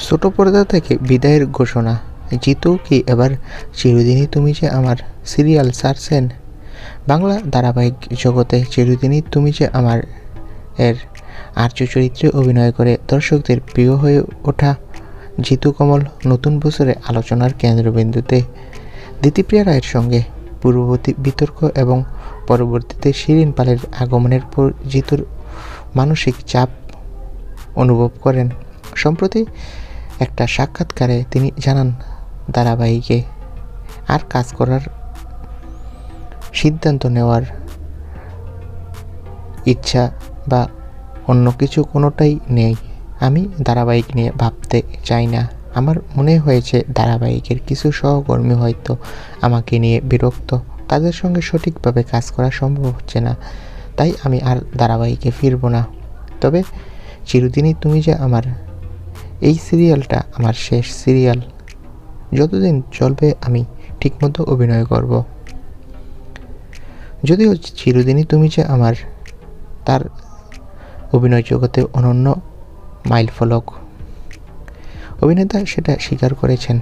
ছোট পর্দা থেকে বিদায়ের ঘোষণা। জিতু কি এবার চিরদিনই তুমি যে আমার সিরিয়াল ছাড়ছেন? বাংলা ধারাবাহিক জগতে চিরদিনই তুমি যে আমার এর আর্য চরিত্রে অভিনয় করে দর্শকদের প্রিয় হয়ে ওঠা জিতু কমল নতুন বছরে আলোচনার কেন্দ্রবিন্দুতে। দিতিপ্রিয়া রায়ের সঙ্গে পূর্ববর্তী বিতর্ক এবং পরবর্তীতে শিরিন পালের আগমনের পর জিতুর মানসিক চাপ অনুভব করেন। সম্প্রতি একটা সাক্ষাৎকারে তিনি জানান, ধারাবাহিকে আর কাজ করার সিদ্ধান্ত নেওয়ার ইচ্ছা বা অন্য কিছু কোনোটাই নেই। আমি ধারাবাহিক নিয়ে ভাবতে চাই না। আমার মনে হয়েছে ধারাবাহিকের কিছু সহকর্মী হয়তো আমাকে নিয়ে বিরক্ত, তাদের সঙ্গে সঠিকভাবে কাজ করা সম্ভব হচ্ছে না, তাই আমি আর ধারাবাহিকে ফিরব না। তবে চিরদিনই তুমি যে আমার এই সিরিয়ালটা আমার শেষ সিরিয়াল। যতদিন চলবে আমি ঠিকমতো অভিনয় করব। যদিও চিরদিনই তুমি যে আমার তার অভিনয় জগতে অনন্য মাইলফলক। অভিনেতা সেটা স্বীকার করেছেন।